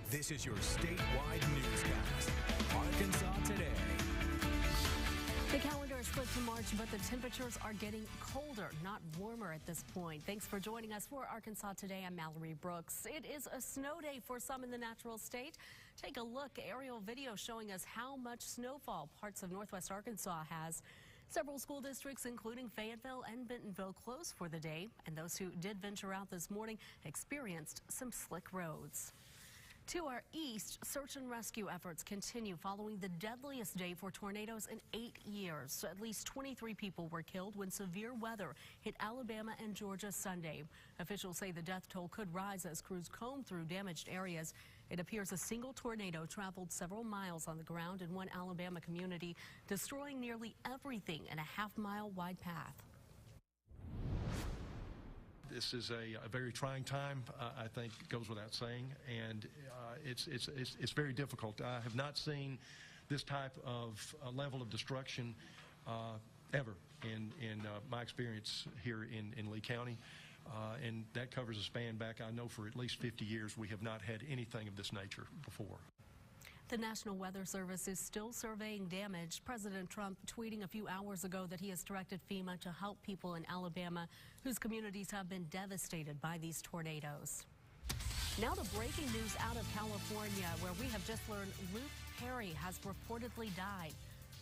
This is your statewide newscast. Arkansas Today. The calendar is flipped to March, but the temperatures are getting colder, not warmer at this point. Thanks for joining us for Arkansas Today. I'm Mallory Brooks. It is a snow day for some in the natural state. Take a look. Aerial video showing us how much snowfall parts of northwest Arkansas has. Several school districts, including Fayetteville and Bentonville, closed for the day, and those who did venture out this morning experienced some slick roads. To our east, search and rescue efforts continue following the deadliest day for tornadoes in 8 years. At least 23 people were killed when severe weather hit Alabama and Georgia Sunday. Officials say the death toll could rise as crews comb through damaged areas. It appears a single tornado traveled several miles on the ground in one Alabama community, destroying nearly everything in a half-mile wide path. This is a very trying time, I think goes without saying, and it's very difficult. I have not seen this type of level of destruction ever in my experience here in Lee County, and that covers a span back, I know, for at least 50 years. We have not had anything of this nature before. The National Weather Service is still surveying damage. President Trump tweeting a few hours ago that he has directed FEMA to help people in Alabama whose communities have been devastated by these tornadoes. Now the breaking news out of California, where we have just learned Luke Perry has reportedly died.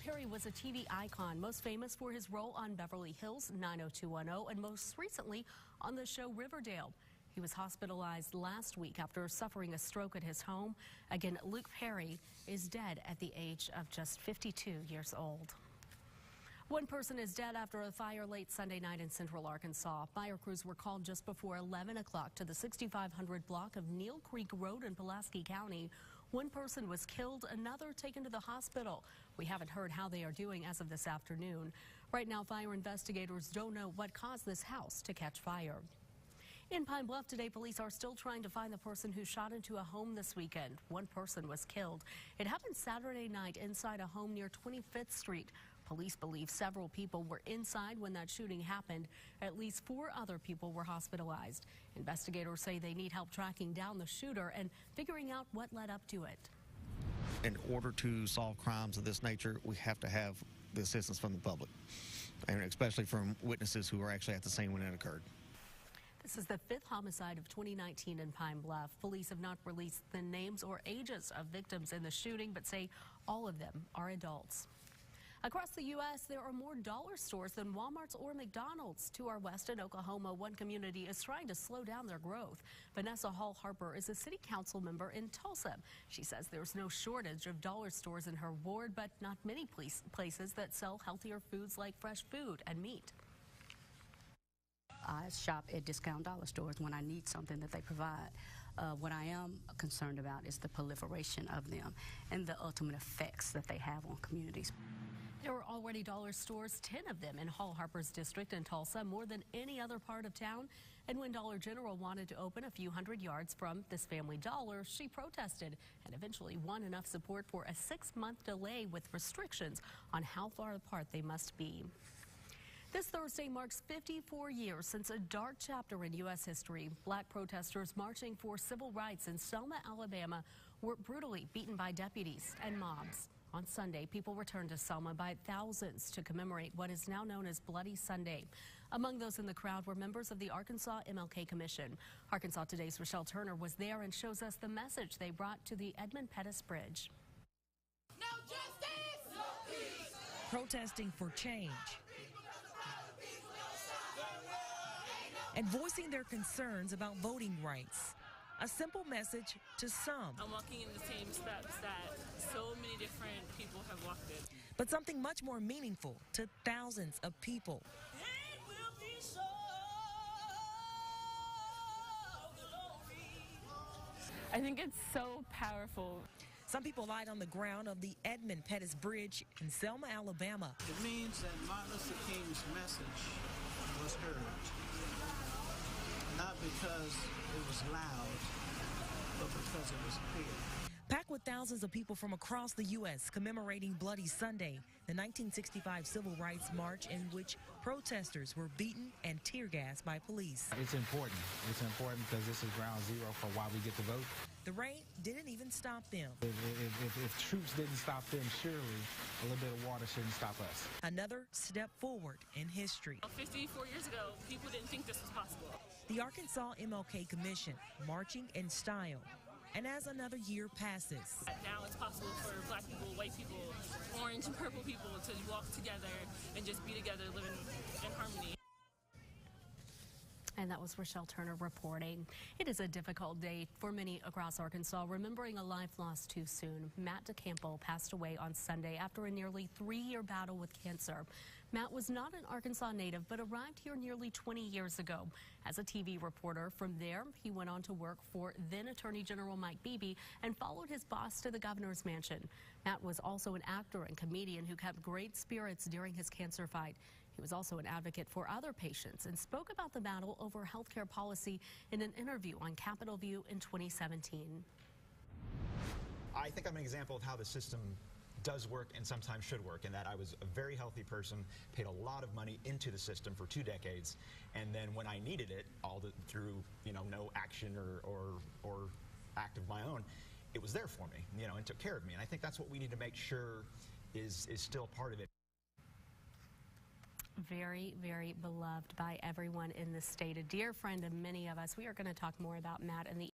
Perry was a TV icon, most famous for his role on Beverly Hills 90210 and most recently on the show Riverdale. He was hospitalized last week after suffering a stroke at his home. Again, Luke Perry is dead at the age of just 52 years old. One person is dead after a fire late Sunday night in central Arkansas. Fire crews were called just before 11 o'clock to the 6500 block of Neal Creek Road in Pulaski County. One person was killed, another taken to the hospital. We haven't heard how they are doing as of this afternoon. Right now, fire investigators don't know what caused this house to catch fire. In Pine Bluff today, police are still trying to find the person who shot into a home this weekend. One person was killed. It happened Saturday night inside a home near 25th Street. Police believe several people were inside when that shooting happened. At least 4 other people were hospitalized. Investigators say they need help tracking down the shooter and figuring out what led up to it. In order to solve crimes of this nature, we have to have the assistance from the public, and especially from witnesses who were actually at the scene when it occurred. This is the 5th homicide of 2019 in Pine Bluff. Police have not released the names or ages of victims in the shooting, but say all of them are adults. Across the U.S., there are more dollar stores than Walmart's or McDonald's. To our west in Oklahoma, one community is trying to slow down their growth. Vanessa Hall Harper is a city council member in Tulsa. She says there's no shortage of dollar stores in her ward, but not many places that sell healthier foods like fresh food and meat. I shop at discount dollar stores when I need something that they provide. What I am concerned about is the proliferation of them and the ultimate effects that they have on communities. There are already dollar stores, 10 of them in Hall Harper's district in Tulsa, more than any other part of town. And when Dollar General wanted to open a few hundred yards from this Family Dollar, she protested and eventually won enough support for a 6-month delay with restrictions on how far apart they must be. This Thursday marks 54 years since a dark chapter in U.S. history. Black protesters marching for civil rights in Selma, Alabama, were brutally beaten by deputies and mobs. On Sunday, people returned to Selma by thousands to commemorate what is now known as Bloody Sunday. Among those in the crowd were members of the Arkansas MLK Commission. Arkansas Today's Rochelle Turner was there and shows us the message they brought to the Edmund Pettus Bridge. No justice! No peace! Protesting for change and voicing their concerns about voting rights. A simple message to some. I'm walking in the same steps that so many different people have walked in. But something much more meaningful to thousands of people. It will be so glory. I think it's so powerful. Some people lied on the ground of the Edmund Pettus Bridge in Selma, Alabama. It means that Martin Luther King's message was heard. Not because it was loud, but because it was clear. Packed with thousands of people from across the U.S. commemorating Bloody Sunday, the 1965 Civil Rights March in which protesters were beaten and tear gassed by police. It's important. It's important because this is ground zero for why we get to vote. The rain didn't even stop them. If troops didn't stop them, surely a little bit of water shouldn't stop us. Another step forward in history. 54 years ago, people didn't think this was possible. The Arkansas MLK Commission marching in style. And as another year passes, now it's possible for black people, white people, orange and purple people to walk together and just be together, living in harmony. And that was Rochelle Turner reporting. It is a difficult day for many across Arkansas, remembering a life lost too soon. Matt DeCampo passed away on Sunday after a nearly 3-year battle with cancer. Matt was not an Arkansas native, but arrived here nearly 20 years ago as a TV reporter. From there, he went on to work for then Attorney General Mike Beebe and followed his boss to the governor's mansion. Matt was also an actor and comedian who kept great spirits during his cancer fight. He was also an advocate for other patients and spoke about the battle over healthcare policy in an interview on Capitol View in 2017. I think I'm an example of how the system does work and sometimes should work, in that I was a very healthy person, paid a lot of money into the system for 2 decades, and then when I needed it, through no action or act of my own, it was there for me, and took care of me. And I think that's what we need to make sure is still part of it. Very, very beloved by everyone in the state. A dear friend of many of us. We are going to talk more about Matt and the